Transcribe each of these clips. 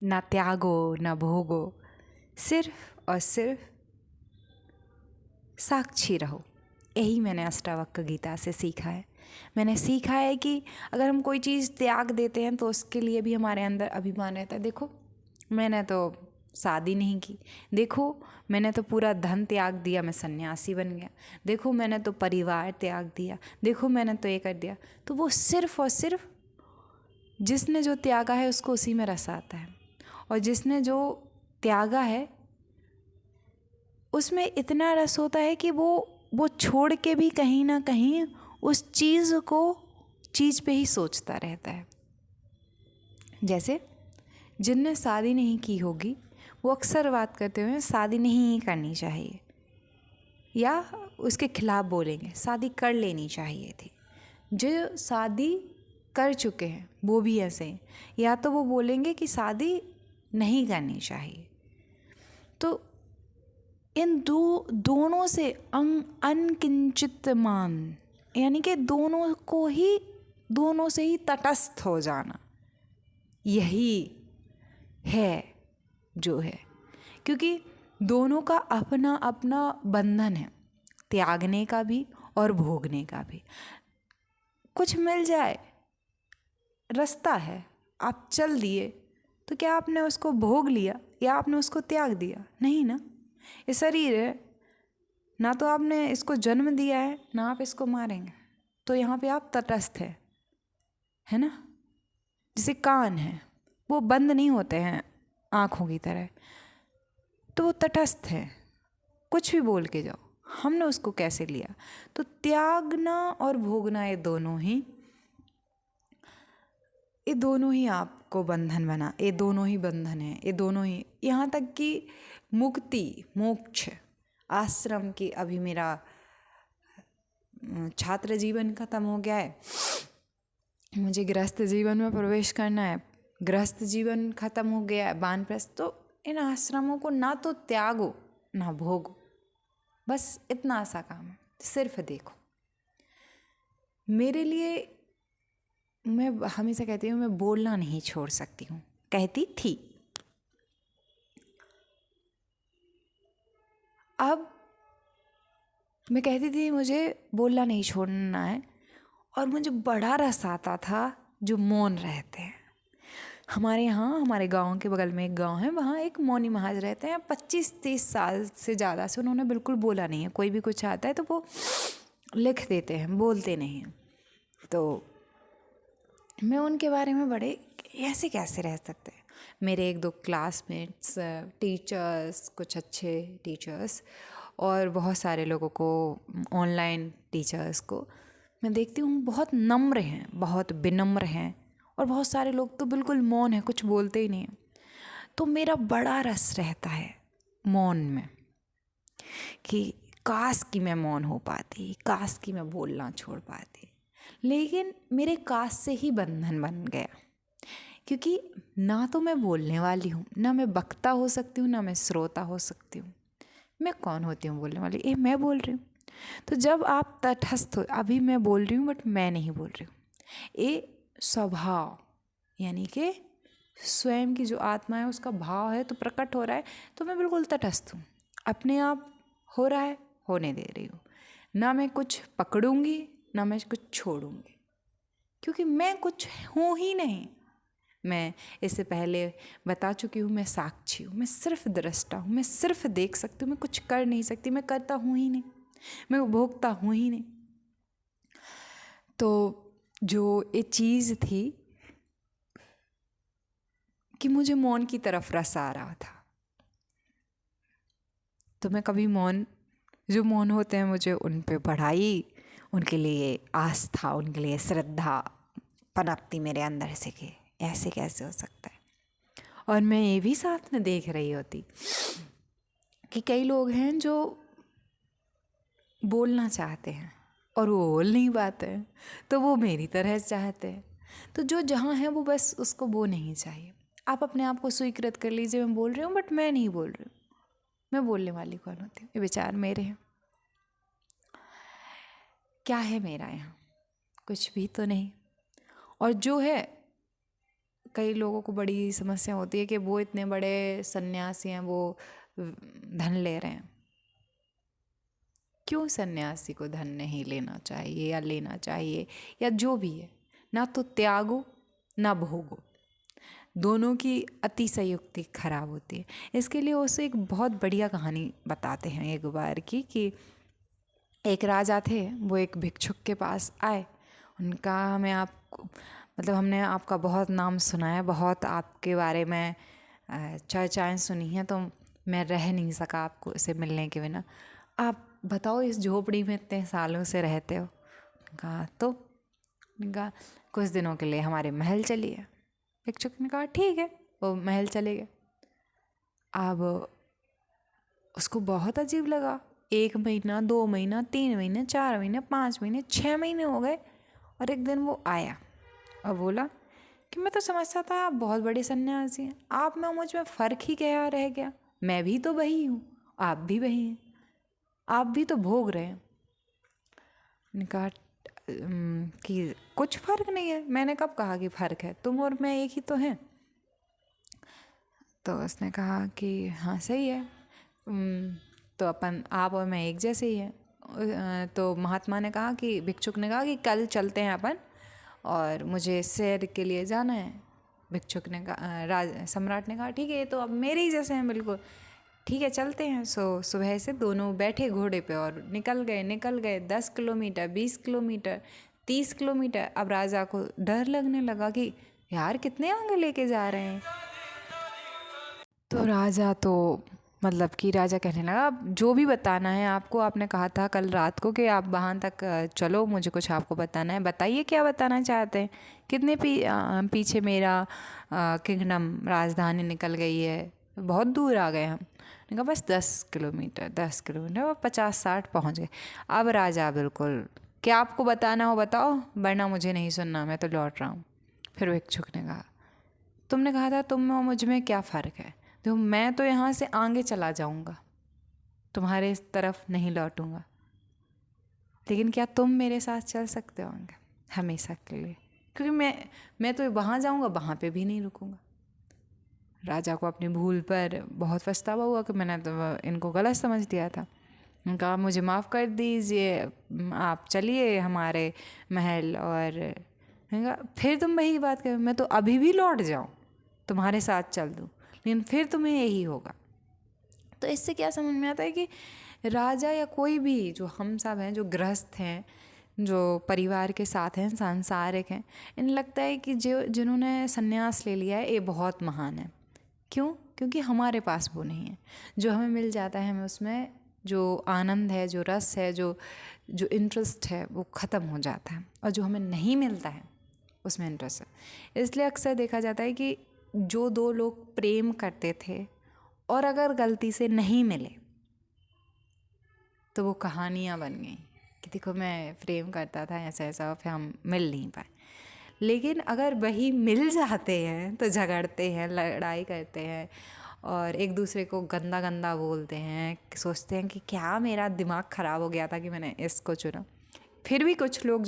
ना त्यागो ना भोगो, सिर्फ और सिर्फ साक्षी रहो। यही मैंने अष्टावक्र गीता से सीखा है। मैंने सीखा है कि अगर हम कोई चीज़ त्याग देते हैं तो उसके लिए भी हमारे अंदर अभिमान रहता है। देखो मैंने तो शादी नहीं की, देखो मैंने तो पूरा धन त्याग दिया, मैं सन्यासी बन गया, देखो मैंने तो परिवार त्याग दिया, देखो मैंने तो ये कर दिया। तो वो सिर्फ और सिर्फ जिसने जो त्यागा है उसको उसी में रस आता है, और जिसने जो त्यागा है उसमें इतना रस होता है कि वो छोड़ के भी कहीं ना कहीं उस चीज़ पे ही सोचता रहता है। जैसे जिनने शादी नहीं की होगी वो अक्सर बात करते हुए शादी नहीं करनी चाहिए, या उसके खिलाफ बोलेंगे शादी कर लेनी चाहिए थी। जो शादी कर चुके हैं वो भी ऐसे हैं, या तो वो बोलेंगे कि शादी नहीं करनी चाहिए। तो इन दोनों से अनकिंचित मान, यानी कि दोनों से ही तटस्थ हो जाना, यही है जो है। क्योंकि दोनों का अपना अपना बंधन है, त्यागने का भी और भोगने का भी। कुछ मिल जाए, रास्ता है, आप चल दिए, तो क्या आपने उसको भोग लिया या आपने उसको त्याग दिया? नहीं ना। ये शरीर है, ना तो आपने इसको जन्म दिया है ना आप इसको मारेंगे, तो यहाँ पे आप तटस्थ है ना। जैसे कान है, वो बंद नहीं होते हैं आँखों की तरह, तो वो तटस्थ है, कुछ भी बोल के जाओ, हमने उसको कैसे लिया। तो त्यागना और भोगना ये दोनों ही आपको बंधन बना, ये दोनों ही बंधन है, ये दोनों ही। यहाँ तक कि मुक्ति मोक्ष आश्रम की, अभी मेरा छात्र जीवन खत्म हो गया है, मुझे गृहस्थ जीवन में प्रवेश करना है, गृहस्थ जीवन खत्म हो गया है, वानप्रस्थ। तो इन आश्रमों को ना तो त्यागो ना भोगो, बस इतना सा काम है। सिर्फ देखो, मेरे लिए, मैं हमेशा कहती हूँ मैं बोलना नहीं छोड़ सकती हूँ, कहती थी। अब मैं कहती थी मुझे बोलना नहीं छोड़ना है, और मुझे बड़ा रस आता था जो मौन रहते हैं। हमारे यहाँ, हमारे गांव के बगल में एक गांव है, वहाँ एक मौनी महाज रहते हैं, 25-30 साल से ज़्यादा से उन्होंने बिल्कुल बोला नहीं है। कोई भी कुछ आता है तो वो लिख देते हैं, बोलते नहीं हैं। तो मैं उनके बारे में बड़े, ऐसे कैसे रह सकते हैं। मेरे 1-2 क्लासमेट्स, टीचर्स, कुछ अच्छे टीचर्स और बहुत सारे लोगों को, ऑनलाइन टीचर्स को मैं देखती हूँ बहुत नम्र हैं, बहुत विनम्र हैं, और बहुत सारे लोग तो बिल्कुल मौन है, कुछ बोलते ही नहीं हैं। तो मेरा बड़ा रस रहता है मौन में कि काश कि मैं मौन हो पाती, काश कि मैं बोलना छोड़ पाती। लेकिन मेरे काश से ही बंधन बन गया, क्योंकि ना तो मैं बोलने वाली हूँ, ना मैं वक्ता हो सकती हूँ, ना मैं श्रोता हो सकती हूँ। मैं कौन होती हूँ बोलने वाली? मैं बोल रही हूँ। तो जब आप तटस्थ हो, अभी मैं बोल रही हूँ बट मैं नहीं बोल रही हूँ, ये स्वभाव, यानी कि स्वयं की जो आत्मा है उसका भाव है, तो प्रकट हो रहा है, तो मैं बिल्कुल तटस्थ हूँ, अपने आप हो रहा है, होने दे रही हूँ। ना मैं कुछ पकड़ूंगी ना मैं कुछ छोड़ूंगी, क्योंकि मैं कुछ हूँ ही नहीं। मैं इससे पहले बता चुकी हूँ, मैं साक्षी हूँ, मैं सिर्फ दृष्टा हूँ, मैं सिर्फ देख सकती हूँ, मैं कुछ कर नहीं सकती, मैं करता हूँ ही नहीं, मैं उपभोक्ता हूँ ही नहीं। तो जो ये चीज़ थी कि मुझे मौन की तरफ रस आ रहा था, तो मैं कभी जो मौन होते हैं मुझे उन पे बढ़ाई, उनके लिए आस्था, उनके लिए श्रद्धा पनपती मेरे अंदर से कि ऐसे कैसे हो सकता है। और मैं ये भी साथ में देख रही होती कि कई लोग हैं जो बोलना चाहते हैं और वो बोल नहीं पाते हैं, तो वो मेरी तरह चाहते हैं। तो जो जहाँ है वो बस उसको वो नहीं चाहिए। आप अपने आप को स्वीकृत कर लीजिए, मैं बोल रही हूँ बट मैं नहीं बोल रही हूँ, मैं बोलने वाली कौन होती हूँ? ये विचार मेरे हैं। क्या है मेरा यहाँ? कुछ भी तो नहीं। और जो है कई लोगों को बड़ी समस्या होती है कि वो इतने बड़े सन्यासी हैं, वो धन ले रहे हैं। क्यों सन्यासी को धन नहीं लेना चाहिए या लेना चाहिए, या जो भी है, ना तो त्यागो ना भोगो, दोनों की अति संयुक्ति खराब होती है। इसके लिए उसे एक बहुत बढ़िया कहानी बताते हैं एक बार की, कि एक राजा थे, वो एक भिक्षुक के पास आए। उनका हमें आपको मतलब हमने आपका बहुत नाम सुना है, बहुत आपके बारे में चर्चाएं सुनी हैं, तो मैं रह नहीं सका आपको से मिलने के बिना। आप बताओ, इस झोपड़ी में इतने सालों से रहते हो? कहा तो कहा कुछ दिनों के लिए हमारे महल चलिए। भिक्षुक ने कहा ठीक है, वो महल चले गए। अब उसको बहुत अजीब लगा। 1 महीना, 2 महीना, 3 महीने, 4 महीने, 5 महीने, 6 महीने हो गए, और एक दिन वो आया और बोला कि मैं तो समझता था आप बहुत बड़े सन्यासी हैं, आप में मुझ में फ़र्क ही क्या रह गया? मैं भी तो वही हूँ, आप भी वही हैं, आप भी तो भोग रहे हैं। मैंने कहा कि कुछ फ़र्क नहीं है। मैंने कब कहा कि फ़र्क है? तुम और मैं एक ही तो हैं। तो उसने कहा कि हाँ सही है, तो अपन आप और मैं एक जैसे ही हैं। तो महात्मा ने कहा कि भिक्षुक ने कहा कि कल चलते हैं अपन, और मुझे सैर के लिए जाना है। भिक्षुक ने कहा, सम्राट ने कहा ठीक है, ये तो अब मेरे ही जैसे हैं बिल्कुल, ठीक है चलते हैं। सुबह से दोनों बैठे घोड़े पे और निकल गए 10 किलोमीटर, 20 किलोमीटर, 30 किलोमीटर। अब राजा को डर लगने लगा कि यार कितने आगे लेके जा रहे हैं। तो राजा कहने लगा, अब जो भी बताना है आपको, आपने कहा था कल रात को कि आप वहाँ तक चलो, मुझे कुछ आपको बताना है, बताइए क्या बताना चाहते हैं। कितने पीछे मेरा किंगडम, राजधानी निकल गई है, बहुत दूर आ गए हम। मैंने कहा बस 10 किलोमीटर, 10 किलोमीटर, और 50-60 पहुँच गए। अब राजा बिल्कुल, क्या आपको बताना हो बताओ, वरना मुझे नहीं सुनना, मैं तो लौट रहा हूँ। फिर भिक्षुक ने कहा, तुमने कहा था तुम और मुझ में क्या फ़र्क है? तो मैं तो यहाँ से आगे चला जाऊँगा, तुम्हारे इस तरफ नहीं लौटूंगा, लेकिन क्या तुम मेरे साथ चल सकते होंगे हमेशा के लिए? क्योंकि मैं तो वहाँ जाऊँगा, वहाँ पे भी नहीं रुकूंगा। राजा को अपनी भूल पर बहुत पछतावा हुआ कि मैंने तो इनको गलत समझ दिया था। उनका मुझे माफ़ कर दीजिए, आप चलिए हमारे महल। और मैंने कहा फिर तुम वही बात कर, मैं तो अभी भी लौट जाऊँ, तुम्हारे साथ चल दूँ, लेकिन फिर तुम्हें यही होगा। तो इससे क्या समझ में आता है कि राजा या कोई भी, जो हम सब हैं, जो गृहस्थ हैं, जो परिवार के साथ हैं, सांसारिक हैं, इन्हें लगता है कि जिन्होंने संन्यास ले लिया है ये बहुत महान है। क्यों? क्योंकि हमारे पास वो नहीं है। जो हमें मिल जाता है, हमें उसमें जो आनंद है, जो रस है, जो इंटरेस्ट है, वो ख़त्म हो जाता है, और जो हमें नहीं मिलता है उसमें इंटरेस्ट है। इसलिए अक्सर देखा जाता है कि जो 2 लोग प्रेम करते थे और अगर गलती से नहीं मिले तो वो कहानियाँ बन गई कि देखो मैं प्रेम करता था ऐसा ऐसा, फिर हम मिल नहीं पाए। लेकिन अगर वही मिल जाते हैं तो झगड़ते हैं, लड़ाई करते हैं, और एक दूसरे को गंदा गंदा बोलते हैं, सोचते हैं कि क्या मेरा दिमाग ख़राब हो गया था कि मैंने इसको चुना। फिर भी कुछ लोग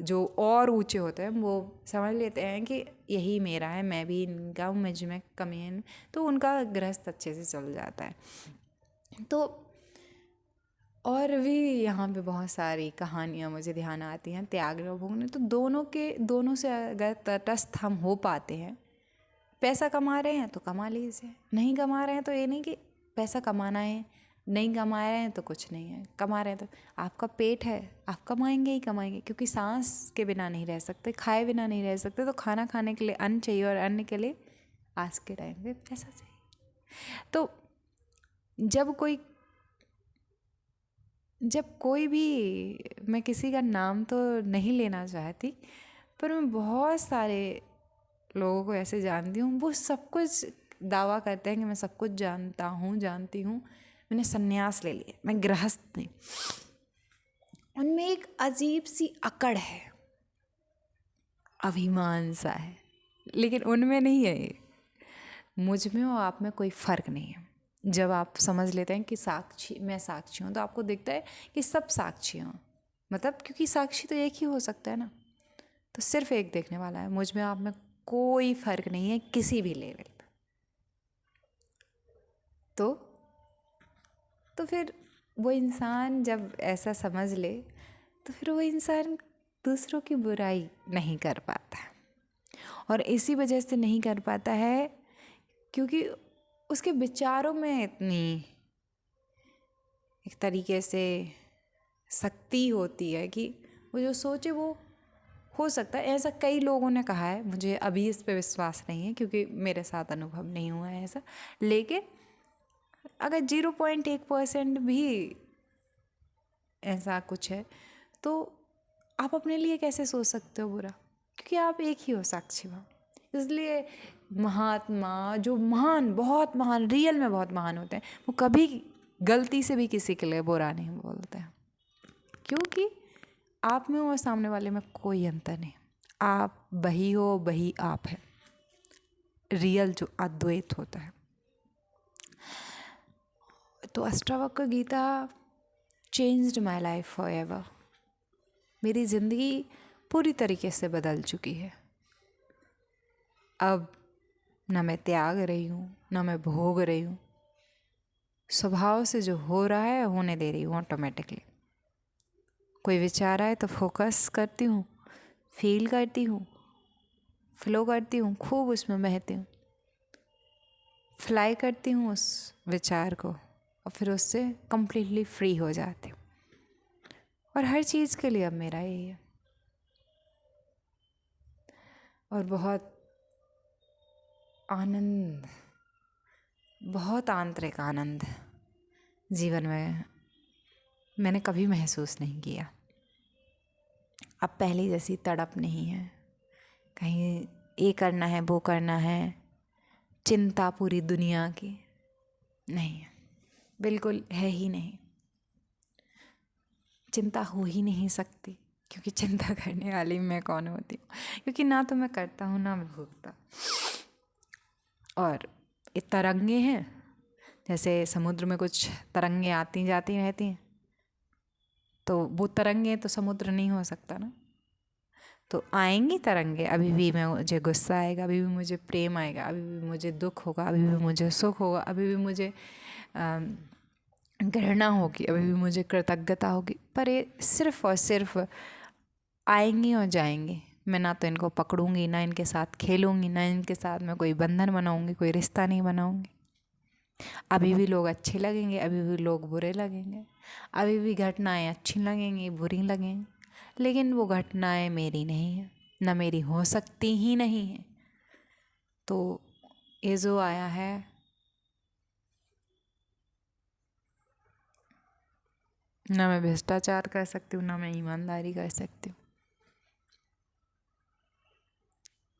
जो और ऊंचे होते हैं वो समझ लेते हैं कि यही मेरा है, मैं भी इनका हूँ, मुझ में कमी है, तो उनका गृहस्थ अच्छे से चल जाता है। तो और भी यहाँ पे बहुत सारी कहानियाँ मुझे ध्यान आती हैं, त्याग और भोगने। तो दोनों से अगर तटस्थ हम हो पाते हैं, पैसा कमा रहे हैं तो कमा लीजिए, नहीं कमा रहे हैं तो ये नहीं कि पैसा कमाना है, नहीं कमा रहे हैं तो कुछ नहीं है, कमा रहे हैं तो आपका पेट है, आप कमाएंगे ही कमाएंगे, क्योंकि सांस के बिना नहीं रह सकते, खाए बिना नहीं रह सकते। तो खाना खाने के लिए अन्न चाहिए, और अन्न के लिए आज के टाइम पे पैसा चाहिए। तो जब कोई भी, मैं किसी का नाम तो नहीं लेना चाहती, पर मैं बहुत सारे लोगों को ऐसे जानती हूँ, वो सब कुछ दावा करते हैं कि मैं सब कुछ जानता हूँ, जानती हूँ, मैंने संन्यास ले लिया, मैं गृहस्थ नहीं। उनमें एक अजीब सी अकड़ है, अभिमान सा है, लेकिन उनमें नहीं है ये। मुझ में और आप में कोई फ़र्क नहीं है। जब आप समझ लेते हैं कि मैं साक्षी हूँ, तो आपको दिखता है कि सब साक्षी हों, मतलब क्योंकि साक्षी तो एक ही हो सकता है ना, तो सिर्फ एक देखने वाला है। मुझ में आप में कोई फर्क नहीं है किसी भी लेवल पे। तो फिर वो इंसान जब ऐसा समझ ले तो फिर वो इंसान दूसरों की बुराई नहीं कर पाता है। और इसी वजह से नहीं कर पाता है क्योंकि उसके विचारों में इतनी एक तरीके से शक्ति होती है कि वो जो सोचे वो हो सकता है। ऐसा कई लोगों ने कहा है, मुझे अभी इस पे विश्वास नहीं है क्योंकि मेरे साथ अनुभव नहीं हुआ है ऐसा, लेकिन अगर 0.1% भी ऐसा कुछ है तो आप अपने लिए कैसे सोच सकते हो बुरा, क्योंकि आप एक ही हो साक्षी भाव। इसलिए महात्मा जो महान, बहुत महान, रियल में बहुत महान होते हैं, वो कभी गलती से भी किसी के लिए बुरा नहीं बोलते हैं, क्योंकि आप में और सामने वाले में कोई अंतर नहीं। आप वही हो, वही आप है, रियल जो अद्वैत होता है। तो Ashtavakra Gita changed my life forever. मेरी ज़िंदगी पूरी तरीके से बदल चुकी है। अब ना मैं त्याग रही हूँ, ना मैं भोग रही हूँ। स्वभाव से जो हो रहा है होने दे रही हूँ ऑटोमेटिकली। कोई विचार आए तो फोकस करती हूँ, फील करती हूँ, फ्लो करती हूँ, खूब उसमें बहती हूँ, फ्लाई करती हूँ उस विचार को और फिर उससे कम्प्लीटली फ्री हो जाती हूँ। और हर चीज़ के लिए अब मेरा यही है। और बहुत आनंद, बहुत आंतरिक आनंद जीवन में मैंने कभी महसूस नहीं किया। अब पहले जैसी तड़प नहीं है, कहीं ये करना है वो करना है, चिंता पूरी दुनिया की नहीं है, बिल्कुल है ही नहीं। चिंता हो ही नहीं सकती क्योंकि चिंता करने वाली मैं कौन होती हूँ, क्योंकि ना तो मैं करता हूँ ना मैं भोगता। और ये तरंगे हैं, जैसे समुद्र में कुछ तरंगे आती जाती रहती हैं, तो वो तरंगे तो समुद्र नहीं हो सकता ना। तो आएंगी तरंगे, अभी भी मुझे गुस्सा आएगा, अभी भी मुझे प्रेम आएगा, अभी भी मुझे दुख होगा, अभी भी मुझे सुख होगा, अभी भी मुझे घृणा होगी, अभी भी मुझे कृतज्ञता होगी, पर ये सिर्फ और सिर्फ आएंगी और जाएंगी। मैं ना तो इनको पकड़ूंगी, ना इनके साथ खेलूंगी, ना इनके साथ मैं कोई बंधन बनाऊंगी, कोई रिश्ता नहीं बनाऊंगी। अभी भी लोग अच्छे लगेंगे, अभी भी लोग बुरे लगेंगे, अभी भी घटनाएं अच्छी लगेंगी, बुरी लगेंगी, लेकिन वो घटनाएं मेरी नहीं है, ना मेरी हो सकती ही नहीं है। तो ये जो आया है, ना मैं भ्रष्टाचार कर सकती हूँ, ना मैं ईमानदारी कर सकती हूँ।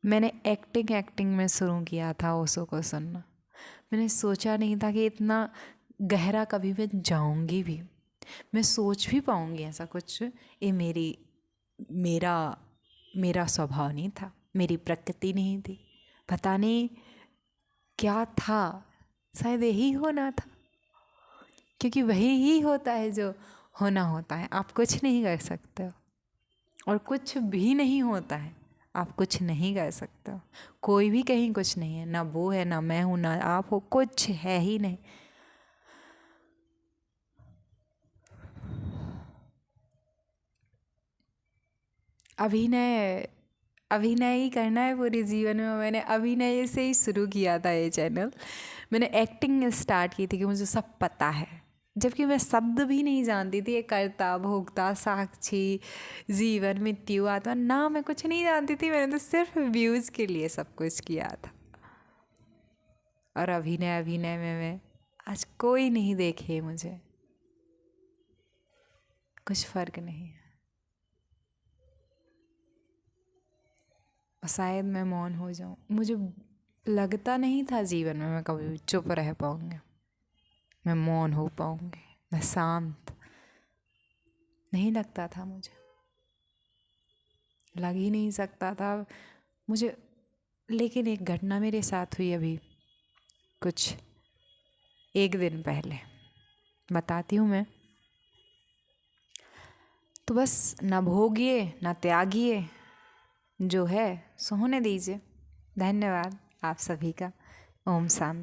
मैंने एक्टिंग में शुरू किया था ओशो को सुनना। मैंने सोचा नहीं था कि इतना गहरा कभी मैं जाऊंगी भी, मैं सोच भी पाऊंगी ऐसा कुछ। ये मेरा मेरा स्वभाव नहीं था, मेरी प्रकृति नहीं थी, पता नहीं क्या था, शायद यही होना था, क्योंकि वही ही होता है जो होना होता है। आप कुछ नहीं कर सकते हो और कुछ भी नहीं होता है, आप कुछ नहीं कर सकते हो। कोई भी कहीं कुछ नहीं है, ना वो है, ना मैं हूँ, ना आप हो, कुछ है ही नहीं। अभिनय अभिनय ही करना है पूरे जीवन में। मैंने अभिनय से ही शुरू किया था ये चैनल। मैंने एक्टिंग स्टार्ट की थी कि मुझे सब पता है, जबकि मैं शब्द भी नहीं जानती थी। ये कर्ता, भोक्ता, साक्षी, जीवन, मृत्यु, आत्मा, ना मैं कुछ नहीं जानती थी। मैंने तो सिर्फ व्यूज़ के लिए सब कुछ किया था। और अभिनय में मैं आज कोई नहीं देखे मुझे, कुछ फ़र्क नहीं है। और शायद मैं मौन हो जाऊं। मुझे लगता नहीं था जीवन में मैं कभी भी चुप रह पाऊंगी, मैं मौन हो पाऊंगी, मैं शांत नहीं लगता था मुझे, लग ही नहीं सकता था मुझे। लेकिन एक घटना मेरे साथ हुई अभी कुछ एक दिन पहले, बताती हूँ मैं। तो बस न भोगिए न त्यागिए, जो है सो होने दीजिए। धन्यवाद आप सभी का। ओम शांति।